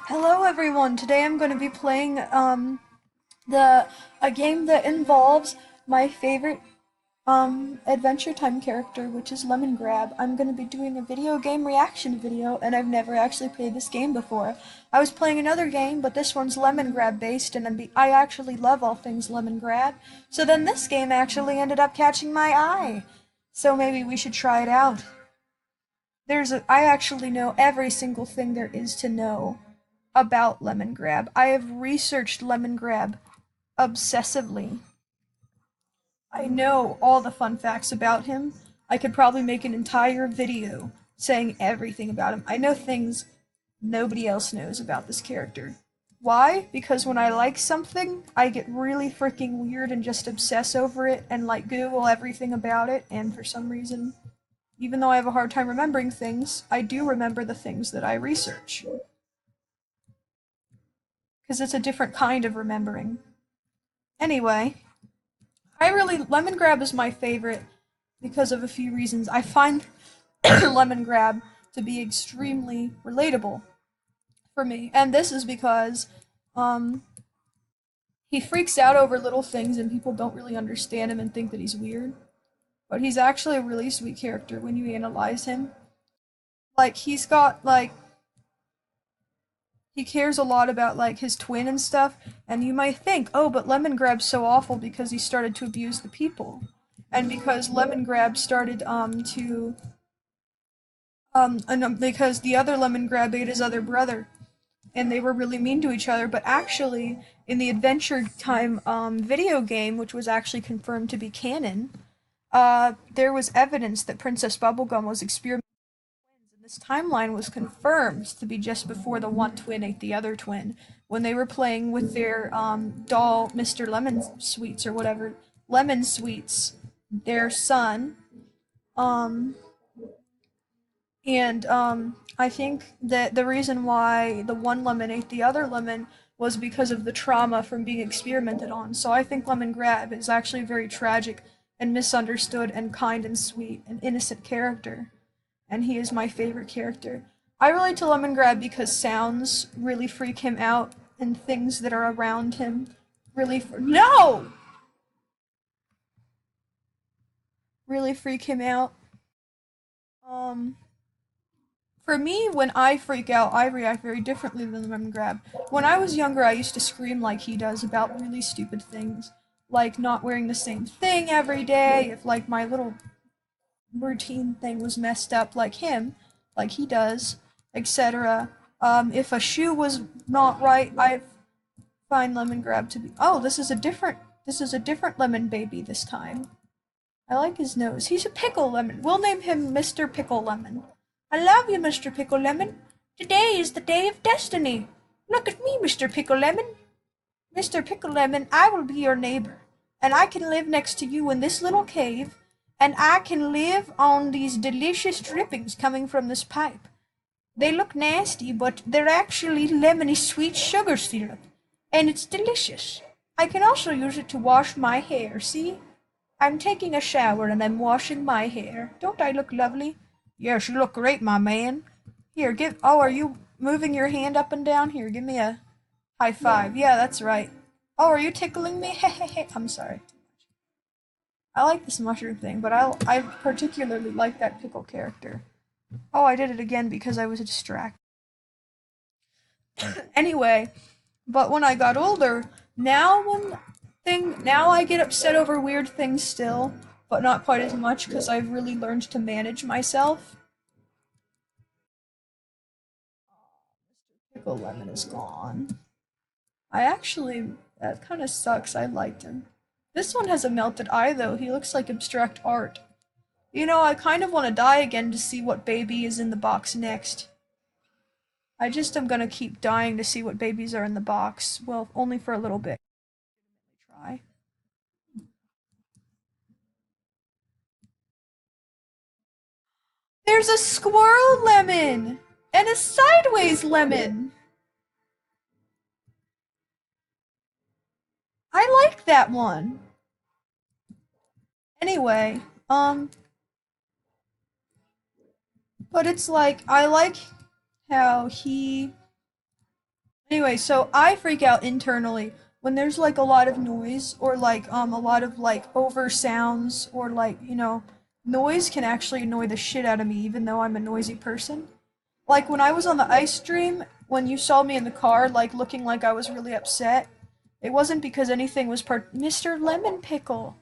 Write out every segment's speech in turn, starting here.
Hello everyone. Today I'm going to be playing the a game that involves my favorite Adventure Time character, which is Lemon Grab. I'm going to be doing a video game reaction video, and I've never actually played this game before. I was playing another game, but this one's Lemon Grab based, and I actually love all things Lemon Grab. So then this game actually ended up catching my eye. So maybe we should try it out. I actually know every single thing there is to know about Lemon Grab. I have researched Lemon Grab obsessively. I know all the fun facts about him. I could probably make an entire video saying everything about him. I know things nobody else knows about this character. Why? Because when I like something, I get really freaking weird and just obsess over it and like Google everything about it, and for some reason, even though I have a hard time remembering things, I do remember the things that I research. Because it's a different kind of remembering. Anyway, Lemon Grab is my favorite because of a few reasons. I find Lemon Grab to be extremely relatable for me, and this is because um, he freaks out over little things and people don't really understand him and think that he's weird. But he's actually a really sweet character when you analyze him. Like, he cares a lot about like his twin and stuff, and you might think, oh, but Lemon Grab's so awful because he started to abuse the people, and because Lemon Grab started to and because the other Lemon Grab ate his other brother, and they were really mean to each other. But actually, in the Adventure Time video game, which was actually confirmed to be canon, there was evidence that Princess Bubblegum was experimenting. This timeline was confirmed to be just before the one twin ate the other twin, when they were playing with their doll, Mr. Lemon Sweets or whatever, Lemon Sweets, their son. Um, and I think that the reason why the one lemon ate the other lemon was because of the trauma from being experimented on. So I think Lemon Grab is actually a very tragic and misunderstood and kind and sweet and innocent character, and he is my favorite character. I relate to Lemon Grab because sounds really freak him out, and things that are around him no really freak him out. Um, for me, when I freak out, I react very differently than Lemon Grab. When I was younger, I used to scream like he does about really stupid things, like not wearing the same thing every day. If like my little routine thing was messed up like he does, etc. If a shoe was not right, I find Lemon Grab to be. Oh, This is a different lemon baby this time. I like his nose. He's a pickle lemon. We'll name him Mr. Pickle Lemon. I love you, Mr. Pickle Lemon. Today is the day of destiny. Look at me, Mr. Pickle Lemon. Mr. Pickle Lemon, I will be your neighbor, and I can live next to you in this little cave, and I can live on these delicious drippings coming from this pipe. They look nasty, but they're actually lemony sweet sugar syrup, and it's delicious. I can also use it to wash my hair, see? I'm taking a shower and I'm washing my hair. Don't I look lovely? Yes, you look great, my man. Here, are you moving your hand up and down? Here, give me a high five. Yeah, that's right. Oh, are you tickling me? Hehehe. I'm sorry. I like this mushroom thing, but I particularly like that pickle character. Oh, I did it again because I was distracted. Anyway, but when I got older, now I get upset over weird things still, but not quite as much because I've really learned to manage myself. Pickle Lemon is gone. That kind of sucks. I liked him. This one has a melted eye though. He looks like abstract art. You know, I kind of want to die again to see what baby is in the box next. I just am gonna keep dying to see what babies are in the box. Well, only for a little bit. Try. There's a squirrel lemon! And a sideways lemon! I like that one. Anyway, but it's like, I like how he Anyway, so I freak out internally when there's like a lot of noise or like a lot of like over sounds or like, noise can actually annoy the shit out of me even though I'm a noisy person. Like when I was on the ice stream, when you saw me in the car like looking like I was really upset, it wasn't because anything was Mr. Lemon Pickle.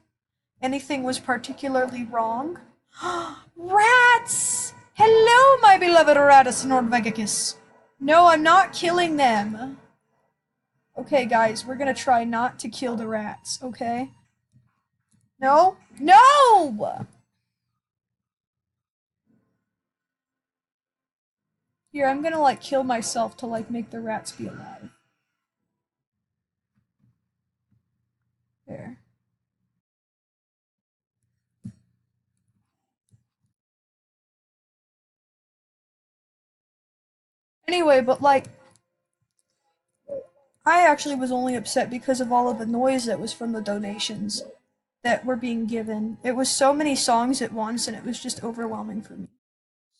Anything was particularly wrong. Rats! Hello, my beloved Ratus Nordvegicus. No, I'm not killing them. Okay, guys, we're gonna try not to kill the rats, okay? No? No! Here, I'm gonna like kill myself to like make the rats be alive. There. Anyway, but like, I actually was only upset because of all of the noise that was from the donations that were being given. It was so many songs at once and it was just overwhelming for me.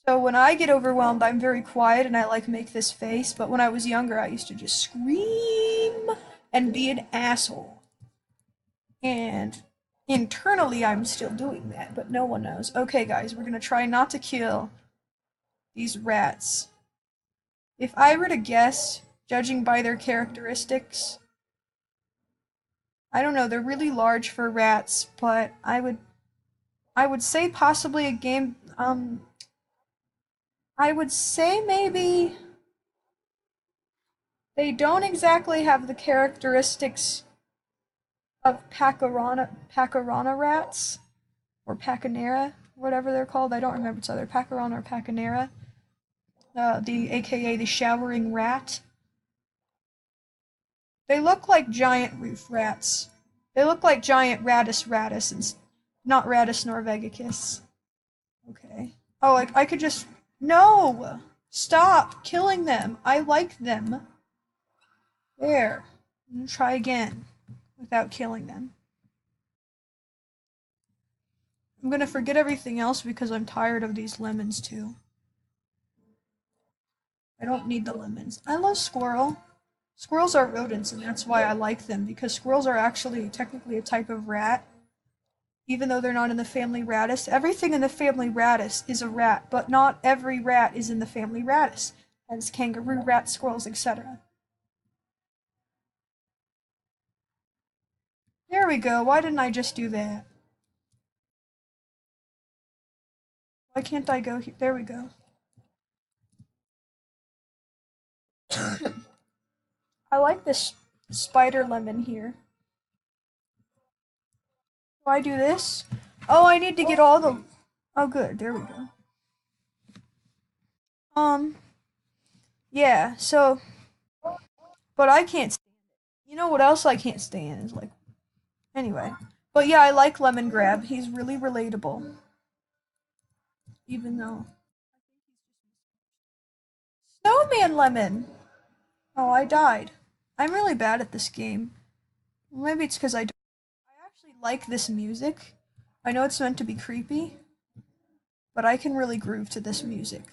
So when I get overwhelmed, I'm very quiet and I like make this face, but when I was younger, I used to just scream and be an asshole. And internally, I'm still doing that, but no one knows. Okay, guys, we're gonna try not to kill these rats. If I were to guess, judging by their characteristics, I don't know, they're really large for rats, but I would say possibly a game I would say maybe they don't exactly have the characteristics of Pacarana rats or Pacanera, whatever they're called. I don't remember. It's either Pacarana or Pacanera. The AKA the showering rat. They look like giant roof rats. They look like giant ratus and not Ratus norvegicus. Okay. Oh, like I could just no. Stop killing them. I like them. There. Try again without killing them. I'm gonna forget everything else because I'm tired of these lemons too. I don't need the lemons. I love squirrel. Squirrels are rodents and that's why I like them because squirrels are actually technically a type of rat. Even though they're not in the family Rattus, everything in the family Rattus is a rat, but not every rat is in the family Rattus, as kangaroo rats, squirrels, etc. There we go. Why didn't I just do that? Why can't I go here? There we go. I like this spider lemon here. Do I do this? Oh, I need to get all the... Oh, good. There we go. Yeah, so... But I can't stand it. You know what else I can't stand is like... Anyway. But yeah, I like Lemon Grab. He's really relatable. Even though... Snowman Lemon! Oh, I died. I'm really bad at this game. Maybe it's because I actually like this music. I know it's meant to be creepy, but I can really groove to this music.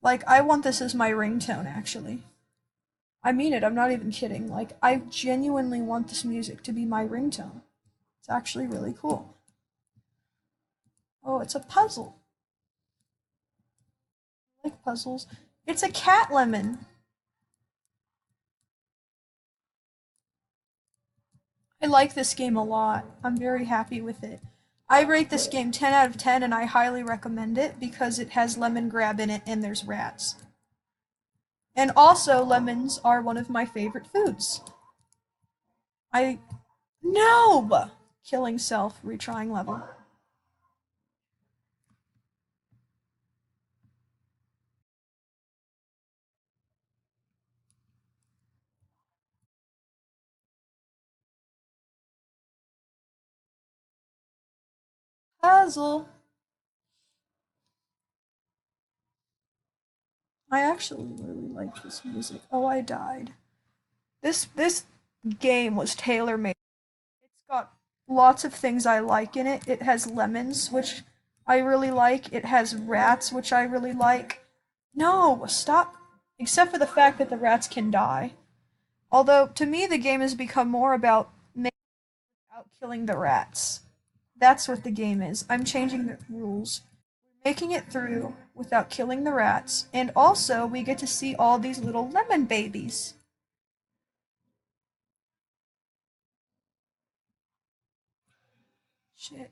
Like, I want this as my ringtone, actually. I mean it, I'm not even kidding. Like, I genuinely want this music to be my ringtone. It's actually really cool. Oh, it's a puzzle. I like puzzles. It's a cat lemon. I like this game a lot. I'm very happy with it. I rate this game 10 out of 10 and I highly recommend it because it has lemon grab in it and there's rats. And also, lemons are one of my favorite foods. I. No! Killing self, retrying level. Puzzle. I actually really like this music. Oh, I died. This game was tailor made. It's got lots of things I like in it. It has lemons, which I really like. It has rats, which I really like. No, stop. Except for the fact that the rats can die. Although, to me, the game has become more about killing the rats. That's what the game is. I'm changing the rules. Making it through without killing the rats, and also we get to see all these little lemon babies. Shit.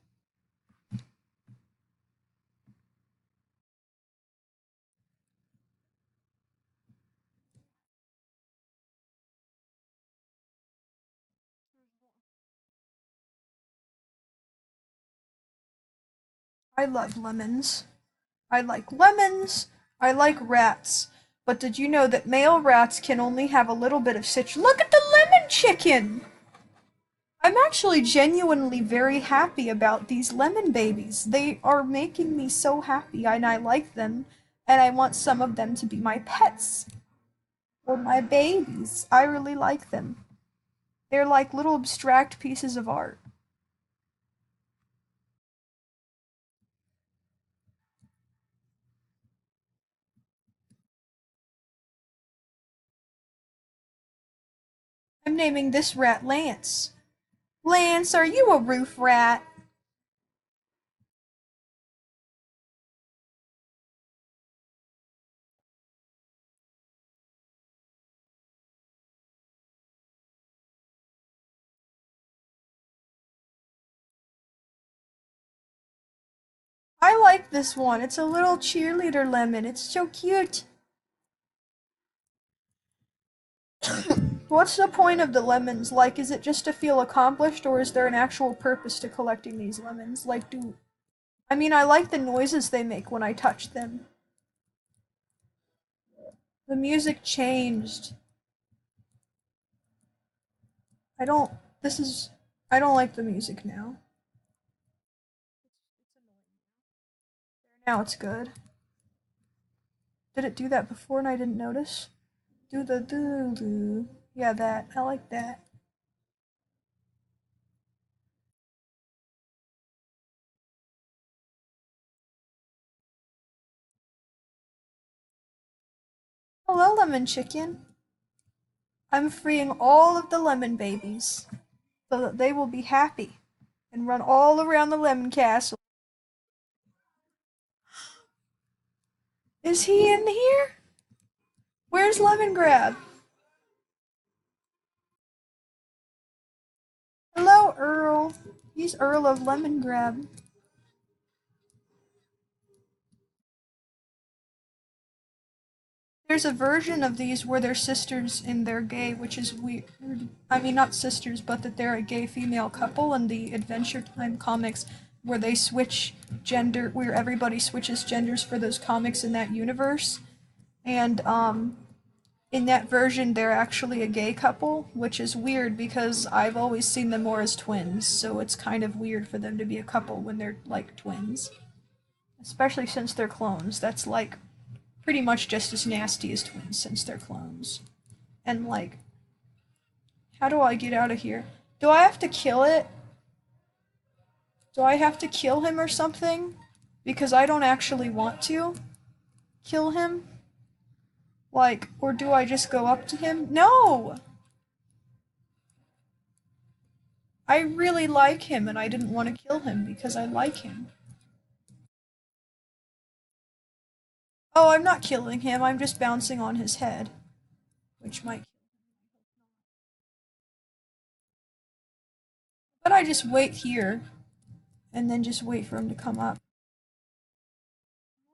I love lemons. I like lemons. I like rats. But did you know that male rats can only have a little bit of citrus? Look at the lemon chicken! I'm actually genuinely very happy about these lemon babies. They are making me so happy, and I like them, and I want some of them to be my pets or my babies. I really like them. They're like little abstract pieces of art. I'm naming this rat Lance. Lance, are you a roof rat? I like this one. It's a little cheerleader lemon. It's so cute. What's the point of the lemons? Like, is it just to feel accomplished, or is there an actual purpose to collecting these lemons? Like, I mean, I like the noises they make when I touch them. The music changed. I don't, this is, I don't like the music now. Now it's good. Did it do that before and I didn't notice? Do the do do. Yeah, that. I like that. Hello, lemon chicken. I'm freeing all of the lemon babies so that they will be happy and run all around the lemon castle. Is he in here? Where's Lemon Grab? Hello, Earl. He's Earl of Lemon Grab. There's a version of these where they're sisters and they're gay, which is weird. I mean, not sisters, but that they're a gay female couple in the Adventure Time comics where they switch gender, where everybody switches genders for those comics in that universe. And in that version, they're actually a gay couple, which is weird because I've always seen them more as twins, so it's kind of weird for them to be a couple when they're like twins. Especially since they're clones. That's like pretty much just as nasty as twins since they're clones. And like, how do I get out of here? Do I have to kill it? Do I have to kill him or something? Because I don't actually want to kill him. Like, or do I just go up to him? No! I really like him and I didn't want to kill him because I like him. Oh, I'm not killing him, I'm just bouncing on his head. Which might. But I just wait here and then just wait for him to come up.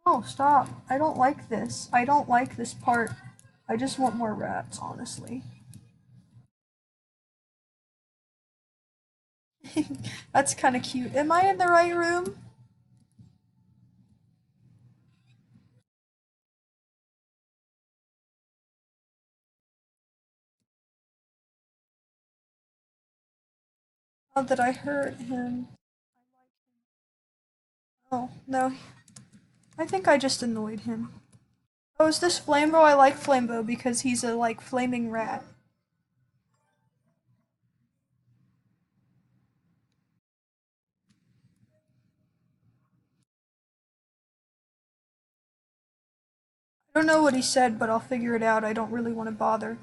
Oh, stop. I don't like this. I don't like this part. I just want more rats, honestly. That's kind of cute. Am I in the right room? Oh, that I hurt him. Oh, no. I think I just annoyed him. Oh, is this Flambo? I like Flambo because he's a, like, flaming rat. I don't know what he said, but I'll figure it out. I don't really want to bother.